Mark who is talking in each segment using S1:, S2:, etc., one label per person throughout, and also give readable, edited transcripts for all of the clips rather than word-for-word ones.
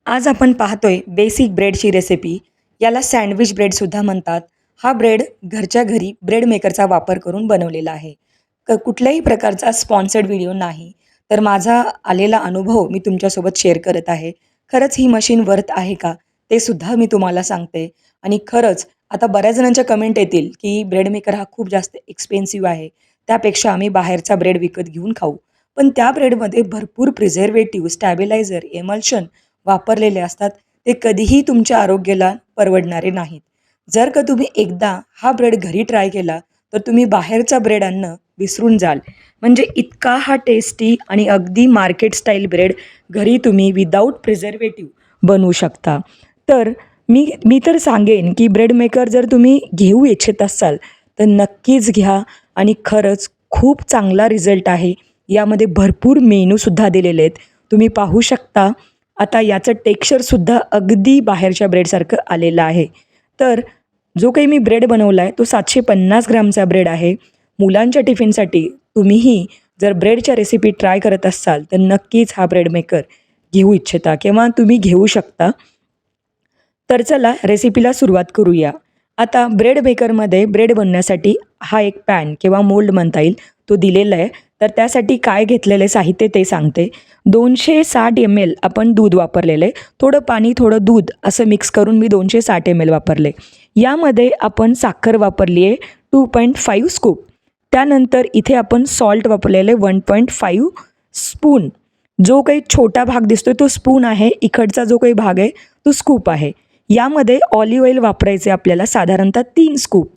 S1: आज आपण पाहतोय बेसिक ब्रेडची रेसिपी. याला सँडविच ब्रेडसुद्धा म्हणतात. हा ब्रेड घरच्या घरी ब्रेड मेकरचा वापर करून बनवलेला आहे. कुठल्याही प्रकारचा स्पॉन्सर्ड व्हिडिओ नाही, तर माझा आलेला अनुभव मी तुमच्यासोबत शेअर करत आहे. खरंच ही मशीन वर्थ आहे का? ते सुद्धा मी तुम्हाला सांगते. आणि खरंच आता बऱ्याच जणांच्या कमेंट येतील, की ब्रेड मेकर हा खूप जास्त एक्सपेन्सिव्ह आहे. त्यापेक्षा आम्ही बाहेरचा ब्रेड विकत घेऊन खाऊ. पण त्या ब्रेडमध्ये भरपूर प्रिझर्व्हेटिव्ह, स्टॅबिलायझर, एमल्शन वापरलेले असतात. ते कधीही तुमच्या आरोग्याला परवडणारे नाहीत. जर का तुम्ही एकदा हा ब्रेड घरी ट्राय केला, तर तुम्ही बाहेरचा ब्रेड अन्न विसरून जाल. म्हणजे इतका हा टेस्टी आणि अगदी मार्केट स्टाईल ब्रेड घरी तुम्ही विदाऊट प्रिझर्व्हेटिव्ह बनवू शकता. तर मी मी तर सांगेन, की ब्रेड मेकर जर तुम्ही घेऊ इच्छित असाल, तर नक्कीच घ्या आणि खरंच खूप चांगला रिझल्ट आहे. यामध्ये भरपूर मेनूसुद्धा दिलेले आहेत. तुम्ही पाहू शकता. आता याचं टेक्स्चरसुद्धा अगदी बाहेरच्या ब्रेडसारखं आलेलं आहे. तर जो काही मी ब्रेड बनवला आहे तो 750 ग्रामचा ब्रेड आहे. मुलांच्या टिफिनसाठी तुम्हीही जर ब्रेडच्या रेसिपी ट्राय करत असाल, तर नक्कीच हा ब्रेड मेकर घेऊ इच्छिता किंवा तुम्ही घेऊ शकता. तर चला रेसिपीला सुरुवात करूया. आता ब्रेड बेकरमध्ये ब्रेड बनवण्यासाठी हा एक पॅन किंवा मोल्ड म्हणता येईल, तो दिलेला आहे. तर त्यासाठी काय घेतलेले साहित्य ते सांगते. 260 ml आपण दूध वापरलेलं आहे. थोडं पाणी, थोडं दूध असं मिक्स करून मी 260 ml वापरले. यामध्ये आपण साखर वापरली आहे 2.5 स्कूप. त्यानंतर इथे आपण सॉल्ट वापरलेले 1.5 स्पून. जो काही छोटा भाग दिसतोय तो स्पून आहे. इकडचा जो काही भाग आहे तो स्कूप आहे. यामध्ये ऑलिव्ह ऑइल वापरायचे आपल्याला साधारणतः 3 स्कूप.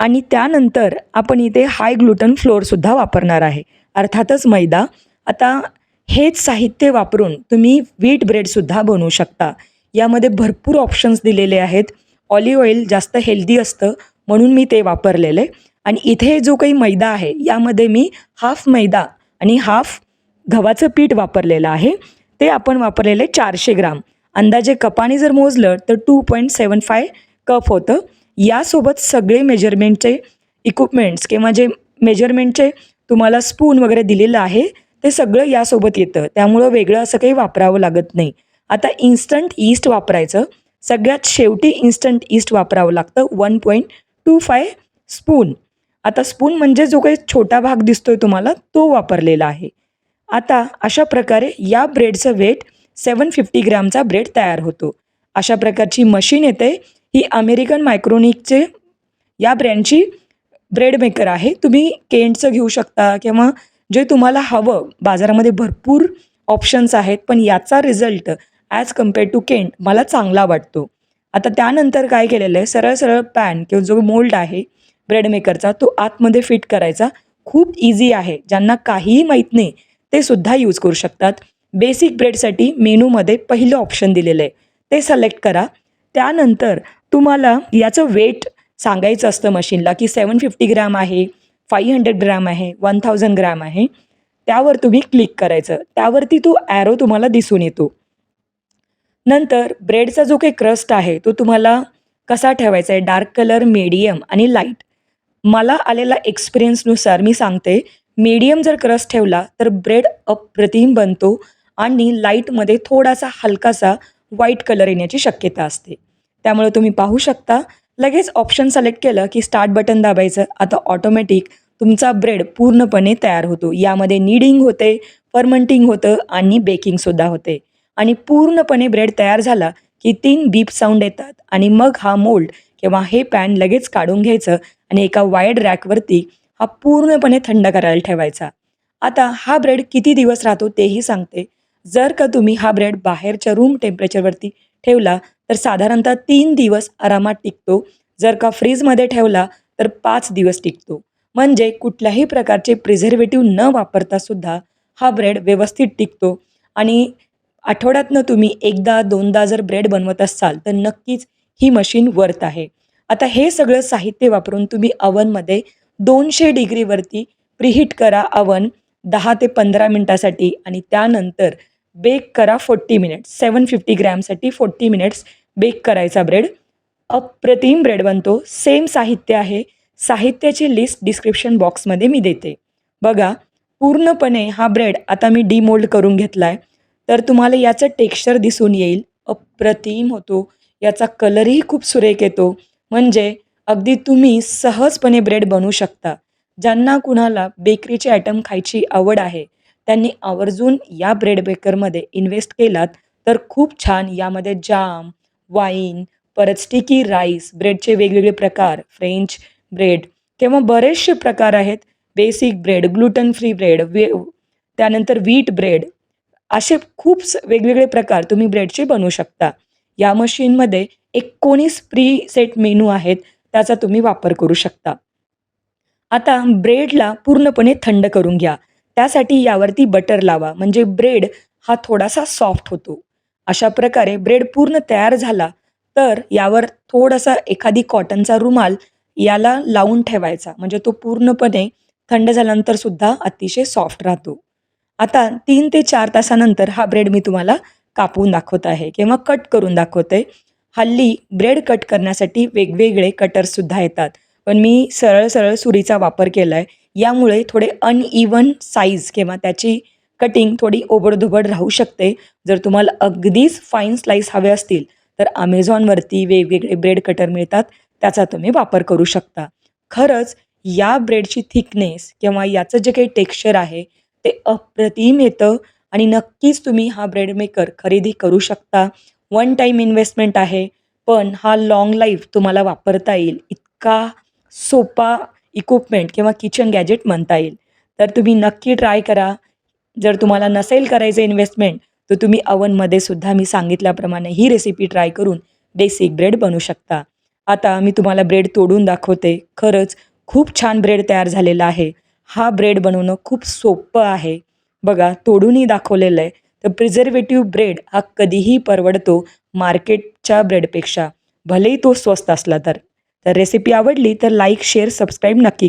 S1: आणि त्यानंतर आपण इथे हाय ग्लुटन फ्लोअरसुद्धा वापरणार आहे, अर्थातच मैदा. आता हेच साहित्य वापरून तुम्ही व्हीट ब्रेडसुद्धा बनवू शकता. यामध्ये भरपूर ऑप्शन्स दिलेले आहेत. ऑलिव्ह ऑइल जास्त हेल्दी असतं म्हणून मी ते वापरलेले. आणि इथे जो काही मैदा आहे यामध्ये मी हाफ मैदा आणि हाफ गव्हाचं पीठ वापरलेलं आहे. ते आपण वापरलेले 400 ग्राम. अंदाजे कपाने जर मोजलं तर 2.75 कप होतं. यासोबत सगळे मेजरमेंटचे इक्विपमेंट्स किंवा जे मेजरमेंटचे तुम्हाला स्पून वगैरे दिलेलं आहे ते सगळं यासोबत येतं. त्यामुळं वेगळं असं काही वापरावं लागत नाही. आता इन्स्टंट ईस्ट वापरायचं. सगळ्यात शेवटी इन्स्टंट ईस्ट वापरावं लागतं 1.25 स्पून. आता स्पून म्हणजे जो काही छोटा भाग दिसतोय तुम्हाला तो वापरलेला आहे. आता अशा प्रकारे या ब्रेडचं वेट 750 ग्रामचा ब्रेड तयार होतो. अशा प्रकारची मशीन येते. ही अमेरिकन मायक्रोनिकचे या ब्रँडची ब्रेड मेकर आहे. तुम्ही केंटचं घेऊ शकता किंवा जे तुम्हाला हवं. बाजारामध्ये भरपूर ऑप्शन्स आहेत, पण याचा result as compare to Kent मला चांगला वाटतो. आता त्यानंतर काय केलेलं आहे, सरळ सरळ पॅन किंवा जो मोल्ड आहे ब्रेड मेकरचा तो आतमध्ये फिट करायचा. खूप इझी आहे. ज्यांना काहीही माहीत नाही ते सुद्धा यूज करू शकतात. बेसिक ब्रेडसाठी मेनूमध्ये पहिलं ऑप्शन दिलेलं आहे, ते सिलेक्ट करा. त्यानंतर तुम्हाला याचं वेट सांगायचं असतं मशीनला, की 750 ग्राम आहे, 500 ग्राम आहे, 1000 ग्राम आहे. त्यावर तुम्ही क्लिक करायचं. त्यावरती तो ॲरो तुम्हाला दिसून येतो. नंतर ब्रेडचा जो काही क्रस्ट आहे तो तुम्हाला कसा ठेवायचा आहे, डार्क कलर, मीडियम आणि लाईट. मला आलेला एक्सपिरियन्सनुसार मी सांगते, मीडियम जर क्रस्ट ठेवला तर ब्रेड अप्रतिम बनतो आणि लाईटमध्ये थोडासा हलकासा व्हाईट कलर येण्याची शक्यता असते. त्यामुळे तुम्ही पाहू शकता. लगेच ऑप्शन सिलेक्ट केलं की स्टार्ट बटन दाबायचं. आता ऑटोमॅटिक तुमचा ब्रेड पूर्णपणे तयार होतो. यामध्ये नीडिंग होते, फर्मंटिंग होतं आणि बेकिंगसुद्धा होते. आणि पूर्णपणे ब्रेड तयार झाला की 3 बीप साऊंड येतात आणि मग हा मोल्ड किंवा हे पॅन लगेच काढून घ्यायचं आणि एका वायर्ड रॅकवरती हा पूर्णपणे थंड करायला ठेवायचा. आता हा ब्रेड किती दिवस राहतो तेही सांगते. जर का तुम्ही हा ब्रेड बाहेरच्या रूम टेम्परेचरवरती ठेवला तर साधारणतः 3 दिवस आरामात टिकतो. जर का फ्रीजमध्ये ठेवला तर 5 दिवस टिकतो. म्हणजे कुठल्याही प्रकारचे प्रिझर्वेटिव्ह न वापरता सुद्धा हा ब्रेड व्यवस्थित टिकतो. आणि आठवड्यातनं तुम्ही एकदा दोनदा जर ब्रेड बनवत असाल तर नक्कीच ही मशीन वर्थ आहे. आता हे सगळं साहित्य वापरून तुम्ही अवनमध्ये 200 डिग्रीवरती प्रीहीट करा अवन 10 ते 15 मिनटासाठी आणि त्यानंतर बेक करा 40 मिनिट्स. 750 ग्रॅमसाठी 40 मिनिट्स बेक करायचा ब्रेड. अप्रतिम ब्रेड बनतो. सेम साहित्य आहे. साहित्याची लिस्ट डिस्क्रिप्शन बॉक्समध्ये मी देते. बघा, पूर्णपणे हा ब्रेड आता मी डिमोल्ड करून घेतला आहे. तर तुम्हाला याचं टेक्स्चर दिसून येईल. अप्रतिम होतो. याचा कलरही खूप सुरेख येतो. म्हणजे अगदी तुम्ही सहजपणे ब्रेड बनवू शकता. ज्यांना कुणाला बेकरीचे आयटम खायची आवड आहे, त्यांनी आवर्जून या ब्रेड बेकरमध्ये इन्व्हेस्ट केलात तर खूप छान यामध्ये जाम, वाईन, परत स्टिकी राईस, ब्रेडचे वेगवेगळे प्रकार, फ्रेंच ब्रेड किंवा बरेचसे प्रकार आहेत. Basic bread, gluten free bread, त्यानंतर व्हीट ब्रेड, असे खूप वेगवेगळे प्रकार तुम्ही ब्रेडचे बनवू शकता. या मशीनमध्ये 19 प्री सेट मेनू आहेत, त्याचा तुम्ही वापर करू शकता. आता ब्रेडला पूर्णपणे थंड करून घ्या. त्यासाठी यावरती बटर लावा, म्हणजे ब्रेड हा थोडासा सॉफ्ट होतो. अशा प्रकारे ब्रेड पूर्ण तयार झाला, तर यावर थोडासा एखादी कॉटनचा रुमाल याला लावून ठेवायचा, म्हणजे तो पूर्णपणे थंड झाल्यानंतर सुद्धा अतिशय सॉफ्ट राहतो. आता 3 ते 4 तासानंतर हा ब्रेड मी तुम्हाला कापून दाखवत आहे किंवा कट करून दाखवते. हल्ली ब्रेड कट करण्यासाठी वेगवेगळे कटर्ससुद्धा येतात. पण मी सरळ-सरळ सुरीचा वापर केला आहे. यामुळे थोडे अनइवन साईज किंवा त्याची कटिंग थोडी ओबड-धोबड राहू शकते. जर तुम्हाला अगदीच फाईन स्लाईस हवे असतील, तर Amazonवरती वेगवेगळे ब्रेड कटर मिळतात. त्याचा तुम्ही वापर करू शकता. खरंच या ब्रेडची थिकनेस किंवा याचं जे काही टेक्स्चर आहे, ते अप्रतिम येतं आणि नक्कीच तुम्ही हा ब्रेड मेकर खरेदी करू शकता. वन टाईम इन्व्हेस्टमेंट आहे, पण हा लाँग लाईफ तुम्हाला वापरता येईल इतका सोपा इक्विपमेंट किंवा किचन गॅजेट म्हणता येईल. तर तुम्ही नक्की ट्राय करा. जर तुम्हाला नसेल करायचं इन्व्हेस्टमेंट, तर तुम्ही ओव्हनमध्ये सुद्धा मी सांगितल्याप्रमाणे ही रेसिपी ट्राय करून बेसिक ब्रेड बनवू शकता. आता मी तुम्हाला ब्रेड तोडून दाखवते. खरंच खूप छान ब्रेड तयार झालेला आहे. हा ब्रेड बनवणं खूप सोपं आहे. बघा तोडूनही दाखवलेलं आहे. तर प्रिझर्व्हेटिव्ह ब्रेड हा कधीही परवडतो मार्केटच्या ब्रेडपेक्षा, भलेही तो स्वस्त असला तर. तर रेसिपी आवडली तर लाईक, शेअर, सबस्क्राईब नक्की करा.